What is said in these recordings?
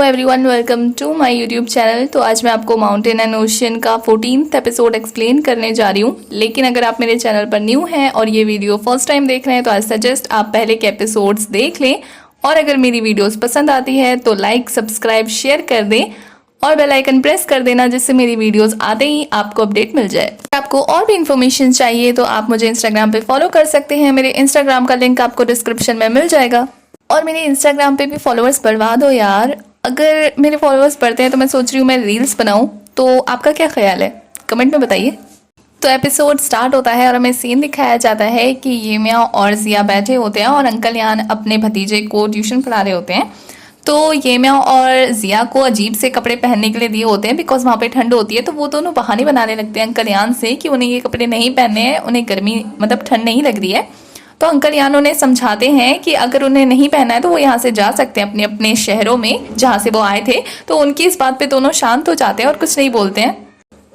Everyone, welcome to my YouTube channel. तो आज मैं आपको माउंटेन एंड ओशियन का 14th एपिसोड एक्सप्लेन करने जा रही हूँ। लेकिन अगर आप मेरे चैनल पर न्यू हैं और ये वीडियो फर्स्ट टाइम देख रहे हैं तो आई सजेस्ट आप पहले के एपिसोड्स देख लें। और अगर मेरी वीडियोस पसंद आती है तो लाइक, सब्सक्राइब, शेयर कर दें और बेल आइकन प्रेस कर देना, जिससे मेरी वीडियोस आते ही आपको अपडेट मिल जाए। आपको और भी इन्फॉर्मेशन चाहिए तो आप मुझे इंस्टाग्राम पे फॉलो कर सकते हैं। मेरे इंस्टाग्राम का लिंक आपको डिस्क्रिप्शन में मिल जाएगा। और मेरे इंस्टाग्राम पे भी फॉलोअर्स बढ़वा दो यार। अगर मेरे फॉलोअर्स बढ़ते हैं तो मैं सोच रही हूँ मैं रील्स बनाऊँ, तो आपका क्या ख्याल है कमेंट में बताइए। तो एपिसोड स्टार्ट होता है और हमें सीन दिखाया जाता है कि ये मियाँ और जिया बैठे होते हैं और अंकल यान अपने भतीजे को ट्यूशन पढ़ा रहे होते हैं। तो ये मियाँ और जिया को अजीब से कपड़े पहनने के लिए दिए होते हैं बिकॉज वहाँ पे ठंड होती है। तो वो दोनों बहाने बनाने लगते हैं अंकल यान से कि उन्हें ये कपड़े नहीं पहनने हैं, उन्हें गर्मी मतलब ठंड नहीं लग रही है। तो अंकल यान उन्हें समझाते हैं कि अगर उन्हें नहीं पहना है तो वो यहाँ से जा सकते हैं अपने अपने शहरों में जहाँ से वो आए थे। तो उनकी इस बात पे दोनों शांत हो जाते हैं और कुछ नहीं बोलते हैं।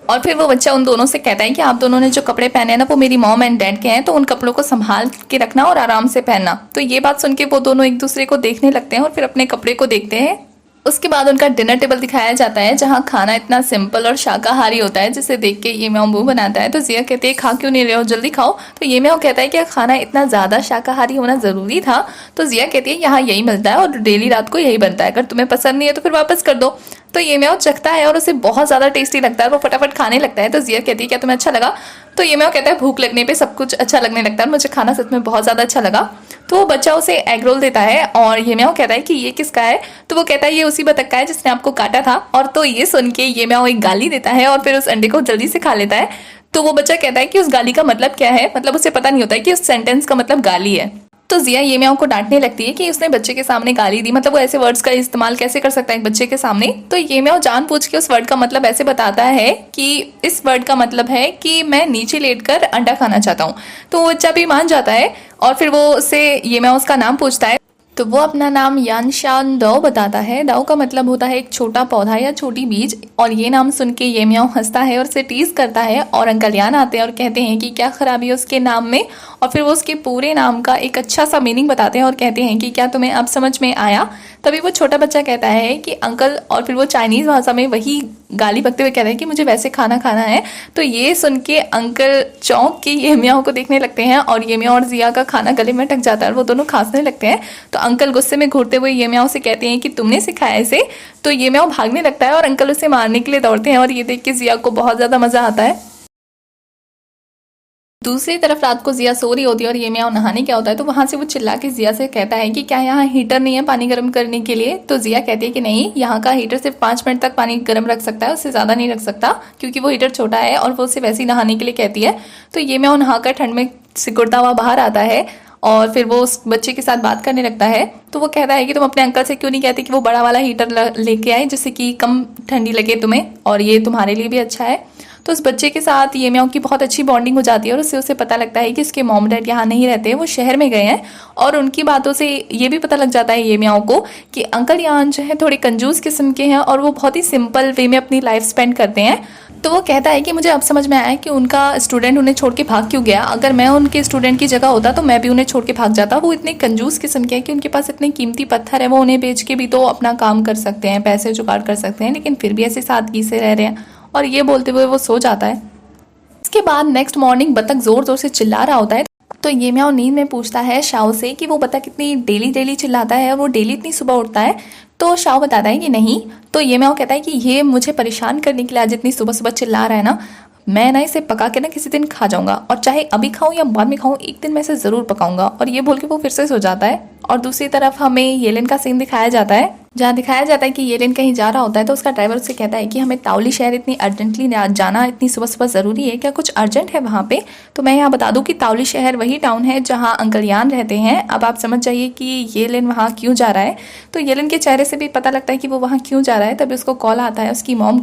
और फिर वो बच्चा उन दोनों से कहता है कि आप दोनों ने जो कपड़े पहने हैं ना वो मेरी मॉम एंड डैड के हैं, तो उन कपड़ों को संभाल के रखना और आराम से पहनना। तो ये बात सुन के वो दोनों एक दूसरे को देखने लगते हैं और फिर अपने कपड़े को देखते हैं। उसके बाद उनका डिनर टेबल दिखाया जाता है जहाँ खाना इतना सिंपल और शाकाहारी होता है जिसे देख के ये म्याओ मुंह बनाता है। तो जिया कहती है खा क्यों नहीं रहे हो, जल्दी खाओ। तो ये म्याओ कहता है कि खाना इतना ज़्यादा शाकाहारी होना ज़रूरी था। तो जिया कहती है यहाँ यही मिलता है और डेली रात को यही बनता है, अगर तुम्हें पसंद नहीं है तो फिर वापस कर दो। तो ये म्याओ चखता है और उसे बहुत ज़्यादा टेस्टी लगता है, वो फटाफट खाने लगता है। तो जिया कहती है क्या तुम्हें अच्छा लगा? तो ये म्याओ कहता है भूख लगने पे सब कुछ अच्छा लगने लगता है, मुझे खाना सच में बहुत ज़्यादा अच्छा लगा। तो वो बच्चा उसे एग रोल देता है और ये म्याओ कहता है कि ये किसका है? तो वो कहता है ये उसी बतख का है जिसने आपको काटा था। और तो ये सुन के ये म्याओ एक गाली देता है और फिर उस अंडे को जल्दी से खा लेता है। तो वो बच्चा कहता है कि उस गाली का मतलब क्या है, मतलब उसे पता नहीं होता है कि उस सेंटेंस का मतलब गाली है। तो जिया ये म्याओ को डांटने लगती है कि उसने बच्चे के सामने गाली दी, मतलब वो ऐसे वर्ड्स का इस्तेमाल कैसे कर सकता है एक बच्चे के सामने। तो ये म्याओ जानबूझ के उस वर्ड का मतलब ऐसे बताता है कि इस वर्ड का मतलब है कि मैं नीचे लेटकर अंडा खाना चाहता हूँ। तो वो बच्चा भी मान जाता है और फिर वो उससे ये म्याओ उसका नाम पूछता है। तो वो अपना नाम यानशान दाओ बताता है। दाओ का मतलब होता है एक छोटा पौधा या छोटी बीज। और ये नाम सुन के ये म्याओ हंसता है और उसे टीज करता है। और अंकल यान आते हैं और कहते हैं कि क्या खराबी है उसके नाम में। और फिर वो उसके पूरे नाम का एक अच्छा सा मीनिंग बताते हैं और कहते हैं कि क्या तुम्हें अब समझ में आया? तभी वो छोटा बच्चा कहता है कि अंकल, और फिर वो चाइनीज़ भाषा में वही गाली बकते हुए कहते हैं कि मुझे वैसे खाना खाना है। तो ये सुन के अंकल चौंक के ये म्याओ को देखने लगते हैं और ये म्याओ और जिया का खाना गले में अटक जाता है और वो दोनों खांसने लगते हैं। तो अंकल गुस्से में घूरते हुए ये म्याओ से कहते हैं कि तुमने सिखाया इसे। तो ये म्याओ भागने लगता है और अंकल उसे मारने के लिए दौड़ते हैं और ये देख के जिया को बहुत ज़्यादा मज़ा आता है। दूसरी तरफ रात को जिया सो रही होती है और ये म्याओ नहाने क्या होता है। तो वहां से वो चिल्ला के जिया से कहता है कि क्या यहाँ हीटर नहीं है पानी गर्म करने के लिए? तो जिया कहती है कि नहीं, यहाँ का हीटर सिर्फ 5 मिनट तक पानी गर्म रख सकता है, उससे ज़्यादा नहीं रख सकता, क्योंकि वो हीटर छोटा है। और वो उसे वैसे ही नहाने के लिए कहती है। तो ये म्याओ नहाकर ठंड में सिकुड़ता हुआ बाहर आता है और फिर वो उस बच्चे के साथ बात करने लगता है। तो वो कहता है कि तुम अपने अंकल से क्यों नहीं कहती कि वो बड़ा वाला हीटर लेके आए जिससे कि कम ठंडी लगे तुम्हें और ये तुम्हारे लिए भी अच्छा है। तो उस बच्चे के साथ ये म्याओ की बहुत अच्छी बॉन्डिंग हो जाती है और उससे उसे पता लगता है कि उसके मॉम डैड यहाँ नहीं रहते, वो शहर में गए हैं। और उनकी बातों से ये भी पता लग जाता है ये म्याओ को कि अंकल यान जो है थोड़े कंजूस किस्म के हैं और वो बहुत ही सिंपल वे में अपनी लाइफ स्पेंड करते हैं। तो वो कहता है कि मुझे अब समझ में आया कि उनका स्टूडेंट उन्हें छोड़ के भाग क्यों गया। अगर मैं उनके स्टूडेंट की जगह होता तो मैं भी उन्हें छोड़ के भाग जाता। वो इतने कंजूस किस्म के हैं कि उनके पास इतने कीमती पत्थर है, वो उन्हें बेच के भी तो अपना काम कर सकते हैं, पैसे जुगाड़ कर सकते हैं, लेकिन फिर भी ऐसे सादगी से रह रहे हैं। और ये बोलते हुए वो सो जाता है। इसके बाद नेक्स्ट मॉर्निंग बतख जोर जोर से चिल्ला रहा होता है। तो ये म्याओ नींद में पूछता है शाओ से कि वो बतख कितनी डेली चिल्लाता है और वो डेली इतनी सुबह उठता है। तो शाओ बताता है कि नहीं। तो ये म्याओ कहता है कि ये मुझे परेशान करने के लिए आज इतनी सुबह सुबह चिल्ला रहा है ना, मैं ना इसे पका के ना किसी दिन खा जाऊंगा, और चाहे अभी खाऊं या बाद में खाऊं, एक दिन मैं इसे ज़रूर पकाऊंगा। और ये बोल के वो फिर से सो जाता है। और दूसरी तरफ हमें येलेन का सीन दिखाया जाता है जहाँ दिखाया जाता है कि येलेन कहीं जा रहा होता है। तो उसका ड्राइवर उससे कहता है कि हमें ताउली शहर इतनी अर्जेंटली जाना इतनी सुबह सुबह ज़रूरी है, क्या कुछ अर्जेंट है वहाँ पे? तो मैं यहाँ बता दूँ कि ताउली शहर वही टाउन है जहाँ अंकल यान रहते हैं। अब आप समझ जाइए कि येलेन वहाँ क्यों जा रहा है। तो येलेन के चेहरे से भी पता लगता है कि वो वहाँ क्यों जा रहा है। तभी उसको कॉल आता है उसकी मॉम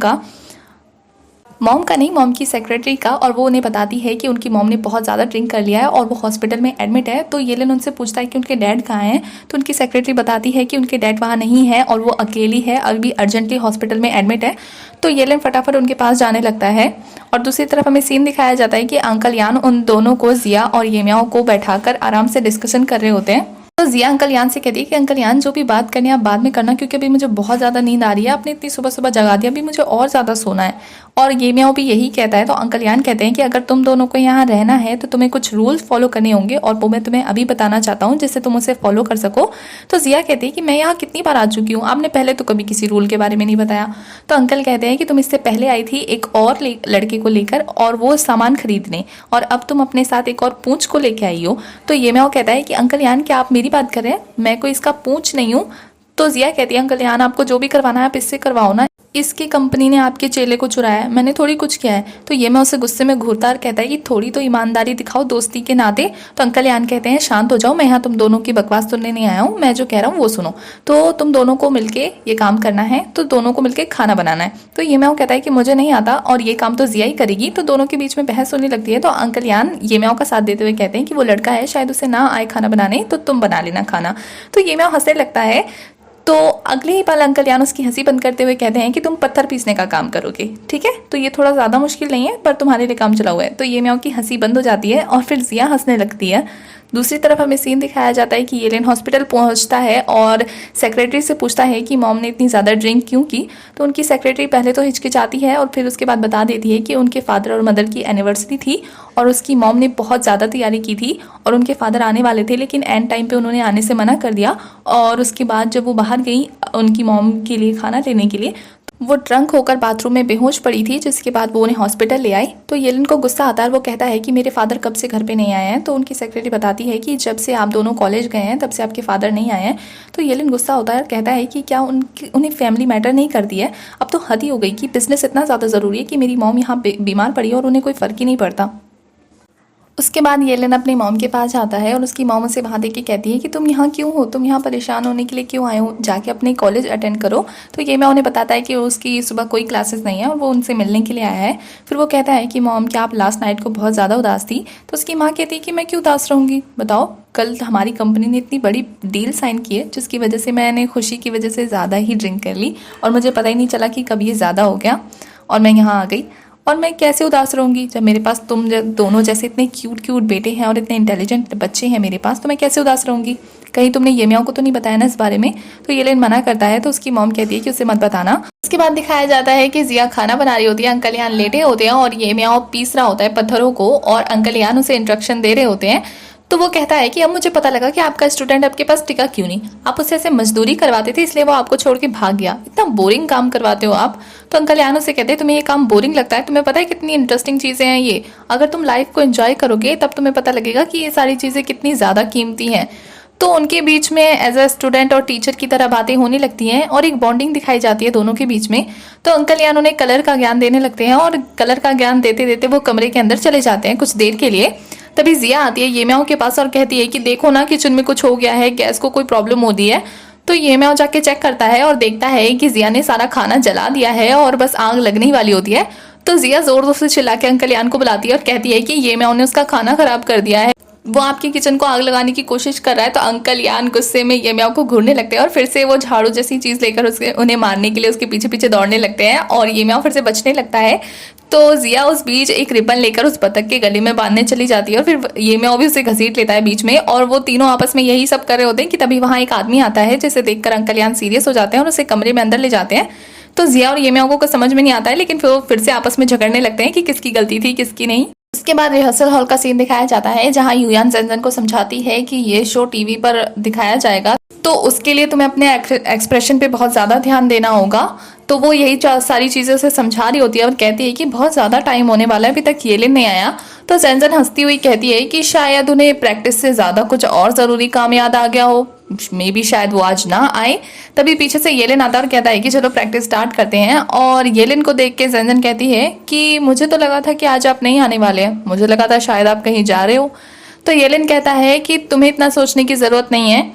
की सेक्रेटरी का, और वो उन्हें बताती है कि उनकी मॉम ने बहुत ज़्यादा ड्रिंक कर लिया है और वो हॉस्पिटल में एडमिट है। तो येलेन उनसे पूछता है कि उनके डैड कहाँ हैं। तो उनकी सेक्रेटरी बताती है कि उनके डैड वहाँ नहीं है और वो अकेली है, अभी अर्जेंटली हॉस्पिटल में एडमिट है। तो येलेन फटाफट उनके पास जाने लगता है। और दूसरी तरफ हमें सीन दिखाया जाता है कि अंकल यान उन दोनों को, जिया और ये म्याओ को बैठाकर आराम से डिस्कशन कर रहे होते हैं। तो जिया अंकल यान से कहती है कि अंकल यान जो भी बात करनी है आप बाद में करना, क्योंकि अभी मुझे बहुत ज़्यादा नींद आ रही है, आपने इतनी सुबह सुबह जगा दिया, अभी मुझे और ज़्यादा सोना है। और ये म्याओ भी यही कहता है। तो अंकल यान कहते हैं कि अगर तुम दोनों को यहाँ रहना है तो तुम्हें कुछ रूल्स फॉलो करने होंगे और वो मैं तुम्हें अभी बताना चाहता हूँ जिससे तुम उसे फॉलो कर सको। तो जिया कहती है कि मैं यहाँ कितनी बार आ चुकी हूँ, आपने पहले तो कभी किसी रूल के बारे में नहीं बताया। तो अंकल कहते हैं कि तुम इससे पहले आई थी एक और लड़के को लेकर और वो सामान खरीदने, और अब तुम अपने साथ एक और पूंछ को लेके आई हो। तो ये म्याओ कहता है कि अंकल यान क्या आप मेरी बात कर रहे हैं, मैं कोई इसका पूंछ नहीं हूँ। तो जिया कहती है अंकल यान आपको जो भी करवाना है आप इससे करवाओ ना, इसकी कंपनी ने आपके चेले को चुराया है, मैंने थोड़ी कुछ किया है। तो ये मैं उसे गुस्से में घूरता और कहता है कि थोड़ी तो ईमानदारी दिखाओ दोस्ती के नाते। तो अंकल यान कहते हैं शांत हो जाओ, मैं यहाँ तुम दोनों की बकवास सुनने नहीं आया हूँ, मैं जो कह रहा हूँ वो सुनो। तो तुम दोनों को मिलके ये काम करना है, तो दोनों को मिलके खाना बनाना है। तो ये मैं कहता है कि मुझे नहीं आता और ये काम तो जिया ही करेगी। तो दोनों के बीच में बहस होने लगती है। तो अंकल यान ये म्याओ का साथ देते हुए कहते हैं कि वो लड़का है शायद उसे ना आए खाना बनाने, तो तुम बना लेना खाना। तो ये म्याओ हंसने लगता है। तो अगले ही पल अंकल यान उसकी हंसी बंद करते हुए कहते हैं कि तुम पत्थर पीसने का काम करोगे, ठीक है, तो ये थोड़ा ज़्यादा मुश्किल नहीं है पर तुम्हारे लिए काम चला हुआ है। तो ये म्याओ की हंसी बंद हो जाती है और फिर जिया हंसने लगती है। दूसरी तरफ हमें सीन दिखाया जाता है कि येलेन हॉस्पिटल पहुंचता है और सेक्रेटरी से पूछता है कि मॉम ने इतनी ज़्यादा ड्रिंक क्यों की। तो उनकी सेक्रेटरी पहले तो हिचकिचाती है और फिर उसके बाद बता देती है कि उनके फादर और मदर की एनिवर्सरी थी और उसकी मॉम ने बहुत ज़्यादा तैयारी की थी और उनके फादर आने वाले थे, लेकिन एंड टाइम पे उन्होंने आने से मना कर दिया। और उसके बाद जब वो बाहर गई उनकी मॉम के लिए खाना लेने के लिए, वो ड्रंक होकर बाथरूम में बेहोश पड़ी थी, जिसके बाद वो उन्हें हॉस्पिटल ले आई। तो येलेन को गुस्सा आता है, वो कहता है कि मेरे फादर कब से घर पे नहीं आए हैं। तो उनकी सेक्रेटरी बताती है कि जब से आप दोनों कॉलेज गए हैं तब से आपके फादर नहीं आए हैं। तो येलेन गुस्सा होता है और कहता है कि क्या उन्हें फैमिली मैटर नहीं करती है, अब तो हद ही हो गई कि बिजनेस इतना ज़्यादा ज़रूरी है कि मेरी मॉम यहाँ बीमार पड़ी और उन्हें कोई फ़र्क ही नहीं पड़ता। उसके बाद येलेन अपनी मॉम के पास जाता है और उसकी मॉम उसे वहाँ देख के कहती है कि तुम यहाँ क्यों हो, तुम यहाँ परेशान होने के लिए क्यों आए हो, जाके अपने कॉलेज अटेंड करो। तो ये मैं उन्हें बताता है कि उसकी सुबह कोई क्लासेस नहीं है और वो उनसे मिलने के लिए आया है। फिर वो कहता है कि मॉम क्या आप लास्ट नाइट को बहुत ज़्यादा उदास थी। तो उसकी माँ कहती है कि मैं क्यों उदास रहूँगी, बताओ कल हमारी कंपनी ने इतनी बड़ी डील साइन की है जिसकी वजह से मैंने खुशी की वजह से ज़्यादा ही ड्रिंक कर ली और मुझे पता ही नहीं चला कि कब ये ज़्यादा हो गया और मैं यहाँ आ गई। और मैं कैसे उदास रहूँगी जब मेरे पास तुम दोनों जैसे इतने क्यूट क्यूट बेटे हैं और इतने इंटेलिजेंट बच्चे हैं मेरे पास, तो मैं कैसे उदास रहूँगी, कहीं तुमने ये म्याओ को तो नहीं बताया ना इस बारे में। तो येलेन मना करता है। तो उसकी मॉम कहती है कि उसे मत बताना। उसके बाद दिखाया जाता है कि जिया खाना बना रही होती है, अंकल यान लेटे होते हैं और ये म्याओ पीस रहा होता है पत्थरों को और अंकल यान उसे इंस्ट्रक्शन दे रहे होते हैं। तो वो कहता है कि अब मुझे पता लगा कि आपका स्टूडेंट आपके पास टिका क्यों नहीं, आप उससे ऐसे मजदूरी करवाते थे इसलिए वो आपको छोड़ के भाग गया, इतना बोरिंग काम करवाते हो आप। तो अंकल यान उसे कहते हैं तुम्हें ये काम बोरिंग लगता है, तुम्हें पता है कितनी इंटरेस्टिंग चीज़ें हैं ये, अगर तुम लाइफ को एंजॉय करोगे तब तुम्हें पता लगेगा कि ये सारी चीज़ें कितनी ज़्यादा कीमती हैं। तो उनके बीच में एज अ स्टूडेंट और टीचर की तरह बातें होने लगती हैं और एक बॉन्डिंग दिखाई जाती है दोनों के बीच में। तो अंकल यान उन्हें कलर का ज्ञान देने लगते हैं और कलर का ज्ञान देते देते वो कमरे के अंदर चले जाते हैं कुछ देर के लिए। तभी जिया आती है ये म्याओ के पास और कहती है कि देखो ना किचन में कुछ हो गया है, गैस को कोई प्रॉब्लम हो रही है। तो ये म्याओ जाके चेक करता है और देखता है कि जिया ने सारा खाना जला दिया है और बस आग लगने ही वाली होती है। तो जिया जोर जोर से चिल्ला के अंकल यान को बुलाती है और कहती है कि ये म्याओ ने उसका खाना खराब कर दिया है, वो आपकी किचन को आग लगाने की कोशिश कर रहा है। तो अंकल यान गुस्से में ये म्याओ को घूरने लगते हैं और फिर से वो झाड़ू जैसी चीज़ लेकर उसके उन्हें मारने के लिए उसके पीछे पीछे दौड़ने लगते हैं और ये म्याओ फिर से बचने लगता है। तो जिया उस बीच एक रिबन लेकर उस बतख के गले में बांधने चली जाती है और फिर ये म्याओ भी उसे घसीट लेता है बीच में और वो तीनों आपस में यही सब कर रहे होते हैं कि तभी वहाँ एक आदमी आता है जिसे देखकर अंकल यान सीरियस हो जाते हैं और उसे कमरे में अंदर ले जाते हैं। तो जिया और ये म्याओ को कुछ समझ में नहीं आता है, लेकिन फिर से आपस में झगड़ने लगते हैं कि किसकी गलती थी किसकी नहीं। उसके बाद रिहर्सल हॉल का सीन दिखाया जाता है जहाँ युयान ज़ेनज़ेन को समझाती है कि ये शो टीवी पर दिखाया जाएगा तो उसके लिए तुम्हें अपने एक्सप्रेशन पे बहुत ज़्यादा ध्यान देना होगा। तो वो यही सारी चीज़ें उसे समझा रही होती है और कहती है कि बहुत ज़्यादा टाइम होने वाला है, अभी तक येलिन नहीं आया। तो ज़ेनज़ेन हंसती हुई कहती है कि शायद उन्हें प्रैक्टिस से ज़्यादा कुछ और ज़रूरी काम याद आ गया हो, मे बी शायद वो आज ना आए। तभी पीछे से येलिन आता और कहता है कि चलो प्रैक्टिस स्टार्ट करते हैं। और येलिन को देख के ज़ेनज़ेन कहती है कि मुझे तो लगा था कि आज आप नहीं आने वाले हैं, मुझे लगा था शायद आप कहीं जा रहे हो। तो येलिन कहता है कि तुम्हें इतना सोचने की ज़रूरत नहीं है,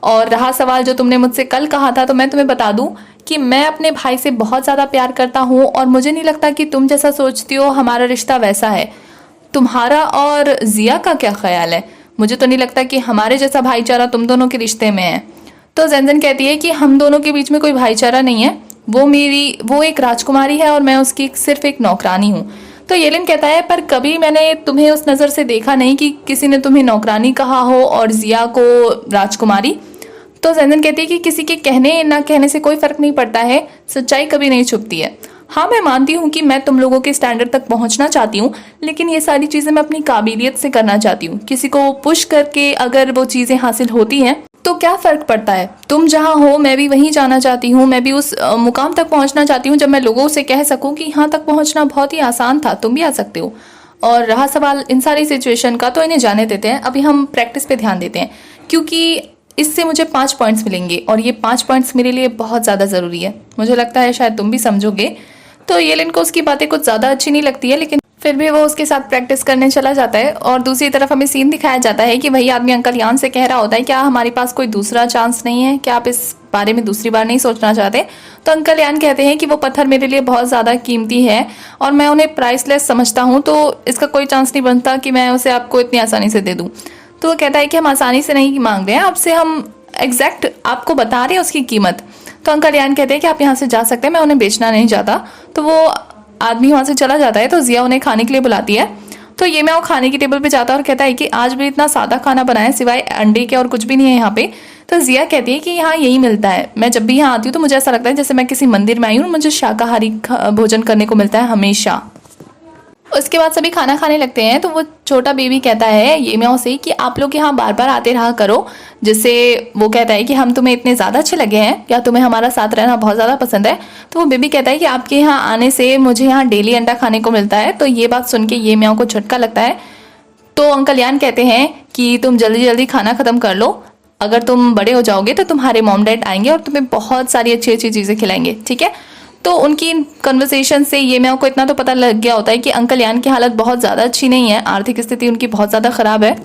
और रहा सवाल जो तुमने मुझसे कल कहा था, तो मैं तुम्हें बता दूं कि मैं अपने भाई से बहुत ज़्यादा प्यार करता हूँ और मुझे नहीं लगता कि तुम जैसा सोचती हो हमारा रिश्ता वैसा है। तुम्हारा और जिया का क्या ख्याल है? मुझे तो नहीं लगता कि हमारे जैसा भाईचारा तुम दोनों के रिश्ते में है। तो ज़ेनज़ेन कहती है कि हम दोनों के बीच में कोई भाईचारा नहीं है, वो एक राजकुमारी है और मैं उसकी सिर्फ एक नौकरानी हूँ। तो येलिन कहता है पर कभी मैंने तुम्हें उस नज़र से देखा नहीं कि किसी ने तुम्हें नौकरानी कहा हो और जिया को राजकुमारी। तो जैनजन कहती है कि किसी के कहने ना कहने से कोई फर्क नहीं पड़ता है, सच्चाई कभी नहीं छुपती है। हाँ मैं मानती हूँ कि मैं तुम लोगों के स्टैंडर्ड तक पहुँचना चाहती हूँ, लेकिन ये सारी चीज़ें मैं अपनी काबिलियत से करना चाहती हूँ। किसी को पुश करके अगर वो चीज़ें हासिल होती हैं तो क्या फ़र्क पड़ता है। तुम जहाँ हो मैं भी वहीं जाना चाहती हूँ, मैं भी उस मुकाम तक पहुँचना चाहती हूँ जब मैं लोगों से कह सकूँ कि यहाँ तक पहुँचना बहुत ही आसान था, तुम भी आ सकते हो। और रहा सवाल इन सारी सिचुएशन का, तो इन्हें जाने देते हैं, अभी हम प्रैक्टिस पे ध्यान देते हैं क्योंकि इससे मुझे 5 पॉइंट्स मिलेंगे और ये 5 पॉइंट्स मेरे लिए बहुत ज़्यादा ज़रूरी है। मुझे लगता है शायद तुम भी समझोगे। तो येलिन को उसकी बातें कुछ ज़्यादा अच्छी नहीं लगती है, लेकिन फिर भी वो उसके साथ प्रैक्टिस करने चला जाता है। और दूसरी तरफ हमें सीन दिखाया जाता है कि वही आदमी अंकल यान से कह रहा होता है क्या हमारे पास कोई दूसरा चांस नहीं है, क्या आप इस बारे में दूसरी बार नहीं सोचना चाहते। तो अंकल यान कहते हैं कि वो पत्थर मेरे लिए बहुत ज़्यादा कीमती है और मैं उन्हें प्राइसलेस समझता हूँ, तो इसका कोई चांस नहीं बनता कि मैं उसे आपको इतनी आसानी से दे दूँ। तो वो कहता है कि हम आसानी से नहीं मांग रहे हैं आपसे, हम एग्जैक्ट आपको बता रहे हैं उसकी कीमत। तो अंकल यान कहते हैं कि आप यहाँ से जा सकते हैं, मैं उन्हें बेचना नहीं चाहता। तो वो आदमी वहाँ से चला जाता है। तो जिया उन्हें खाने के लिए बुलाती है। तो ये मैं वो खाने की टेबल पे जाता है और कहता है कि आज भी इतना सादा खाना बनाया सिवाय अंडे के और कुछ भी नहीं है यहाँ पे। तो जिया कहती है कि यहाँ यही मिलता है, मैं जब भी यहाँ आती हूँ तो मुझे ऐसा लगता है जैसे मैं किसी मंदिर में आई हूँ, मुझे शाकाहारी भोजन करने को मिलता है हमेशा। उसके बाद सभी खाना खाने लगते हैं। तो वो छोटा बेबी कहता है ये म्याओ से कि आप लोग यहाँ बार बार आते रहा करो, जिससे वो कहता है कि हम तुम्हें इतने ज़्यादा अच्छे लगे हैं, या तुम्हें हमारा साथ रहना बहुत ज़्यादा पसंद है। तो वो बेबी कहता है कि आपके यहाँ आने से मुझे यहाँ डेली अंडा खाने को मिलता है। तो ये बात सुन के ये म्याओ को झटका लगता है। तो अंकल यान कहते हैं कि तुम जल्दी जल्दी खाना ख़त्म कर लो, अगर तुम बड़े हो जाओगे तो तुम्हारे मॉम डैड आएंगे और तुम्हें बहुत सारी अच्छी अच्छी चीज़ें खिलाएंगे, ठीक है। तो उनकी कन्वर्सेशन से ये मैं को इतना तो पता लग गया होता है कि अंकल यान की हालत बहुत ज़्यादा अच्छी नहीं है, आर्थिक स्थिति उनकी बहुत ज़्यादा ख़राब है।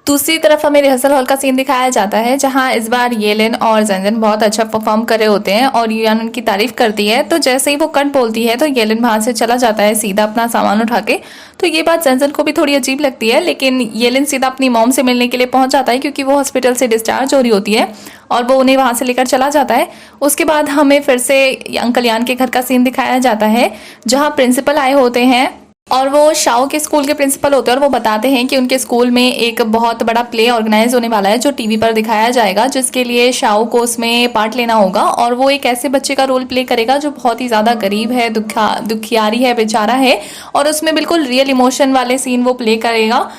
दूसरी तरफ हमें रिहर्सल हॉल का सीन दिखाया जाता है, जहां इस बार येलिन और जैनजन बहुत अच्छा परफॉर्म कर रहे होते हैं और युयान उनकी तारीफ करती है। तो जैसे ही वो कट बोलती है तो येलिन वहां से चला जाता है सीधा अपना सामान उठा के। तो ये बात जैनजन को भी थोड़ी अजीब लगती है, लेकिन येलिन सीधा अपनी मॉम से मिलने के लिए पहुंच जाता है क्योंकि वो हॉस्पिटल से डिस्चार्ज हो रही होती है और वो उन्हें वहां से लेकर चला जाता है। उसके बाद हमें फिर से अंकल यान के घर का सीन दिखाया जाता है, जहाँ प्रिंसिपल आए होते हैं और वो शाओ के स्कूल के प्रिंसिपल होते हैं और वो बताते हैं कि उनके स्कूल में एक बहुत बड़ा प्ले ऑर्गेनाइज होने वाला है जो टीवी पर दिखाया जाएगा, जिसके लिए शाओ को उसमें पार्ट लेना होगा। और वो एक ऐसे बच्चे का रोल प्ले करेगा जो बहुत ही ज़्यादा गरीब है, दुखियारी है, बेचारा है, और उसमें बिल्कुल रियल इमोशन वाले सीन वो प्ले करेगा।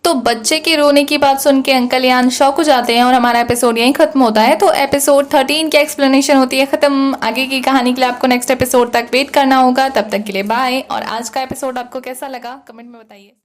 तो बच्चे के रोने की बात सुन के अंकल यान शॉक हो जाते हैं और हमारा एपिसोड यहीं खत्म होता है। तो एपिसोड 13 की एक्सप्लेनेशन होती है खत्म। आगे की कहानी के लिए आपको नेक्स्ट एपिसोड तक वेट करना होगा। तब तक के लिए बाय। और आज का एपिसोड आपको कैसा लगा कमेंट में बताइए।